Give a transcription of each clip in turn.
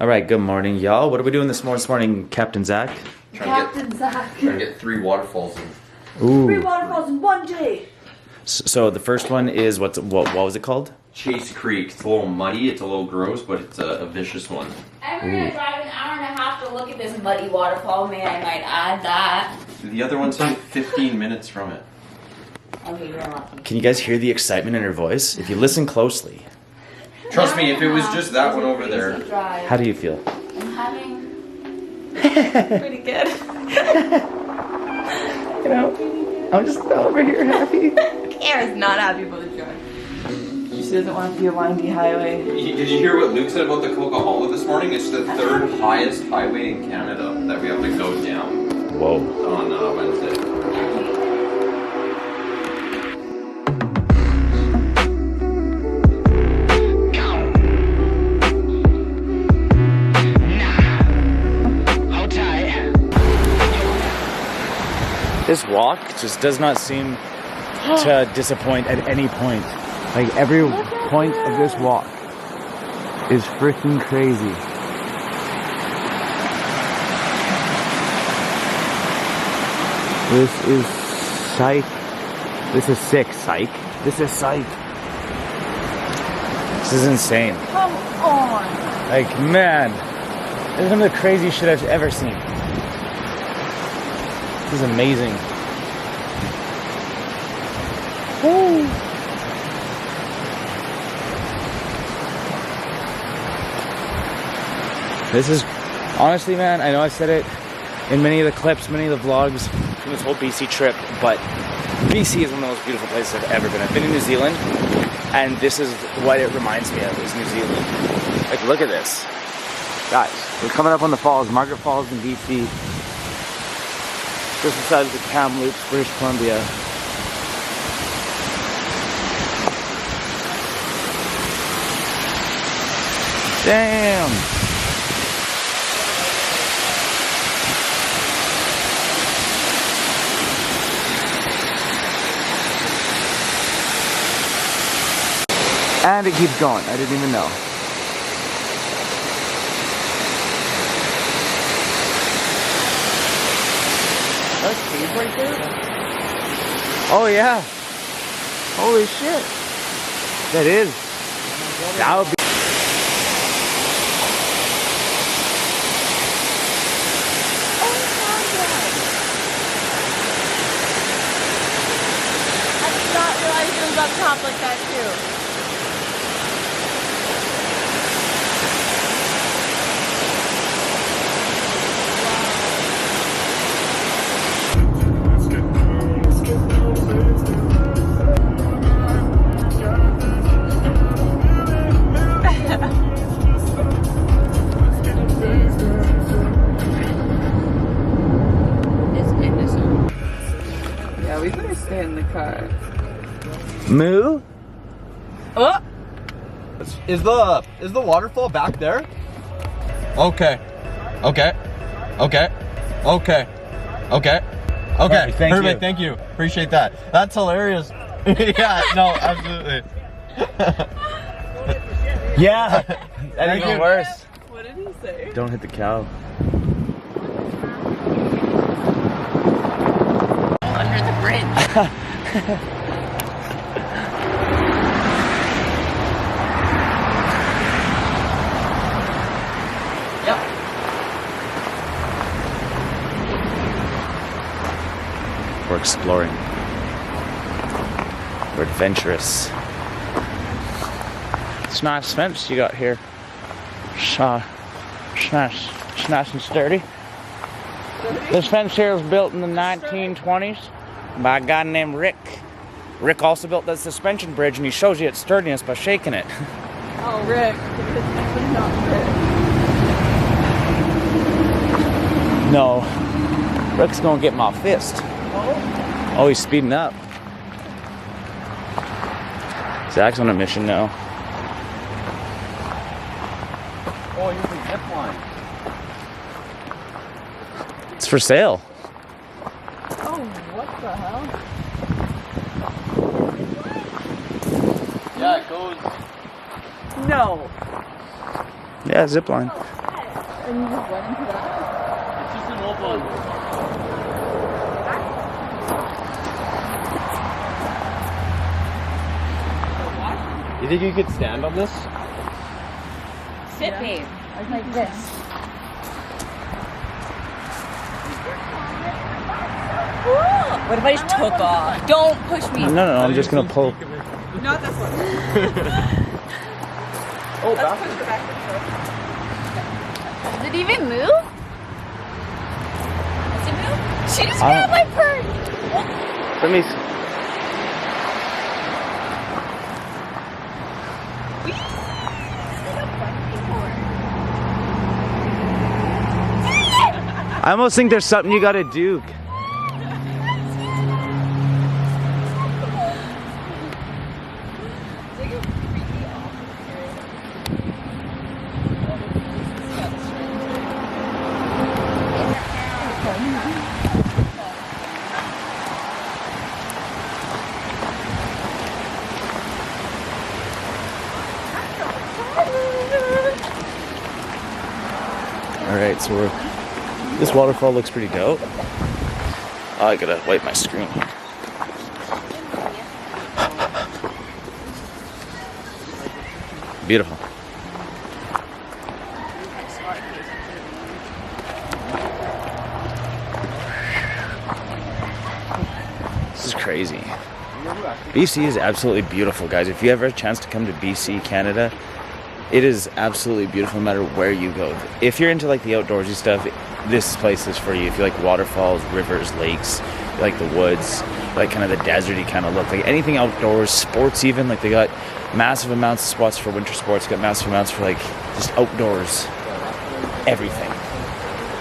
All right, good morning, y'all. What are we doing this morning, Captain Zach? Captain Zach. Trying to get 3 waterfalls in. Ooh. 3 waterfalls in 1 day. So the first one is what was it called? Chase Creek. It's a little muddy, it's a little gross, but it's a vicious one. And we're gonna drive an hour and a half to look at this muddy waterfall. May I might add that. The other one's like 15 minutes from it. Okay, you're lucky. Can you guys hear the excitement in her voice? If you listen closely. Trust me, if it was just that one over there. How do you feel? I'm having Pretty good. You know, I'm just over here happy. Kara's not happy about the drive. She doesn't want to be a windy highway. Did you hear what Luke said about the Coca-Cola this morning? It's the 3rd highest highway in Canada that we have to go down. Whoa. On Wednesday. This walk just does not seem to disappoint at any point. Like every point of this walk is freaking crazy. This is psych. This is sick, psych. This is psych. This is insane. Come on. Like, man, this is some of the craziest shit I've ever seen. This is amazing. Woo. This is, honestly, man, I know I said it in many of the clips, many of the vlogs from this whole BC trip, but BC is one of the most beautiful places I've ever been. I've been in New Zealand, and this is what it reminds me of, is New Zealand. Like, look at this. Guys, we're coming up on the falls, Margaret Falls in BC. Just beside the Kamloops, British Columbia. Damn! And it keeps going. I didn't even know. That's cave right there? Oh yeah. Holy shit. That is. That would be. Oh my god. I did not realize it was up top like that too. Yeah, we better stay in the car. Moo? Oh! Is the waterfall back there? Okay. Okay. Okay. Okay. Okay. Okay. Thank Perfect. you. Thank you. Appreciate that. That's hilarious. Yeah. No. Absolutely. Yeah. That's Thank even you. worse. What did he say? Don't hit the cow. Under the bridge. Yep. We're exploring. We're adventurous. It's nice fence you got here. It's nice and sturdy. This fence here was built in the 1920s by a guy named Rick. Rick also built the suspension bridge, and he shows you its sturdiness by shaking it. Oh, Rick. But not Rick. No, Rick's gonna get my fist. Oh? Oh, he's speeding up. Zach's on a mission now. Oh, here's the zip line. It's for sale. Oh, what the hell? Yeah, it goes. No. Yeah, zip line. And you just went into that? It's just an old one. You think you could stand on this? Sit, babe. Like this. What if I just took off? Don't push me. No, I'm just gonna pull. Not this one. Oh, Let's push it back. Does it even move? Does it move? She just grabbed my purse. Let me see. I almost think there's something you gotta do. Alright, so this waterfall looks pretty dope. Oh, I gotta wipe my screen here. Beautiful. This is crazy. BC is absolutely beautiful, guys. If you ever have a chance to come to BC, Canada, it is absolutely beautiful no matter where you go. If you're into like the outdoorsy stuff, this place is for you. If you like waterfalls, rivers, lakes, you like the woods, you like kind of the deserty kind of look, like anything outdoors, sports even, like they got massive amounts of spots for winter sports, got massive amounts for like just outdoors, everything.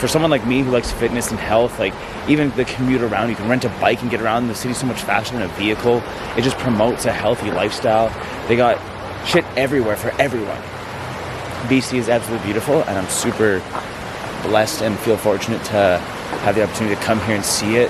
For someone like me who likes fitness and health, like even the commute around, you can rent a bike and get around the city so much faster than a vehicle. It just promotes a healthy lifestyle. They got shit everywhere for everyone. BC is absolutely beautiful, and I'm super blessed and feel fortunate to have the opportunity to come here and see it,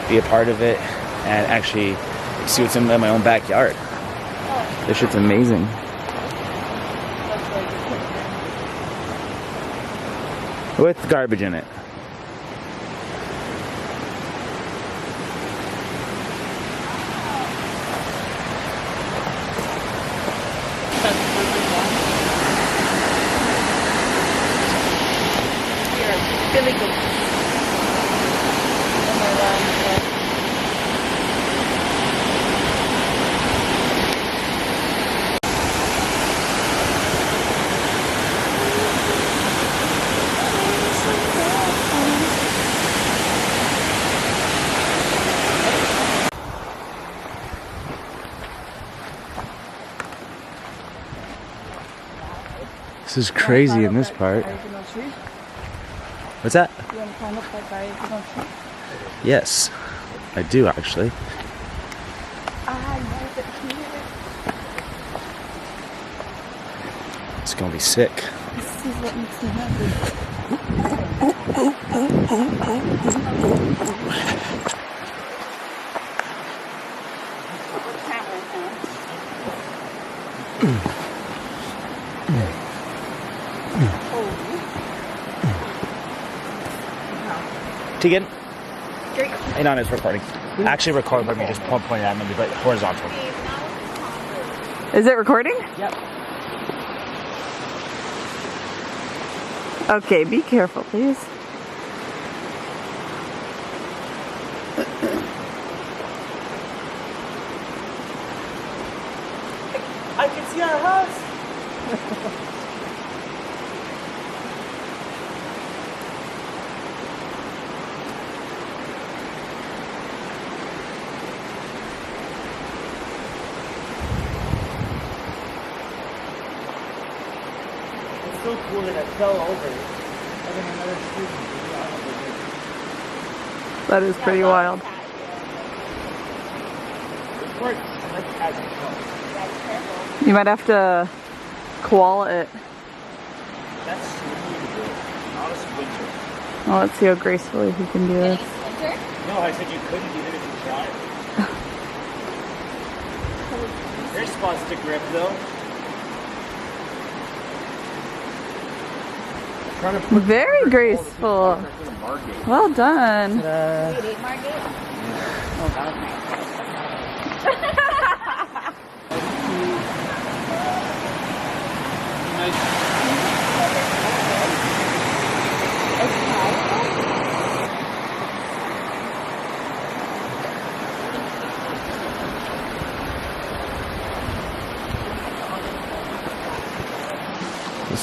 be a part of it, and actually see what's in my own backyard. This shit's amazing. With garbage in it. Really good. This is crazy in this part. What's that? You want to climb up that diagonal tree? Yes, I do actually. It's gonna be sick. This is what makes me happy. Tegan? Hang on, it's recording. Actually record, let me just point it at me, but horizontal. Is it recording? Yep. Okay, be careful, please. I can see our house! So cool that I fell over and then another student. That is pretty wild. It works like as it goes. You might have to koala it. That's really good. Not a splinter. Well, let's see how gracefully he can do this. No, I said you couldn't even if you tried. There's spots to grip though. trying to put Very graceful. Well done.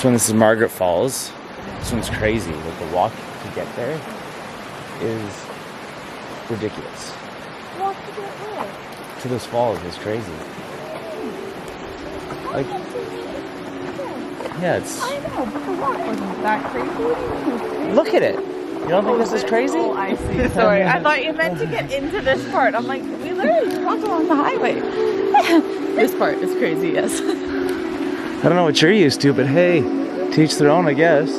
This is Margaret Falls. This one's crazy. Like the walk to get there is ridiculous. Walk to get where? To those falls is crazy. Like, yeah, it's. I know, but the walk wasn't that crazy. What do you mean? Look at it. You don't think this is crazy? Oh, I see. Sorry, I thought you meant to get into this part. I'm like, we literally just walked along the highway. This part is crazy, yes. I don't know what you're used to, but hey, to each their own, I guess.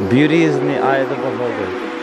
Beauty is in the eye of the beholder.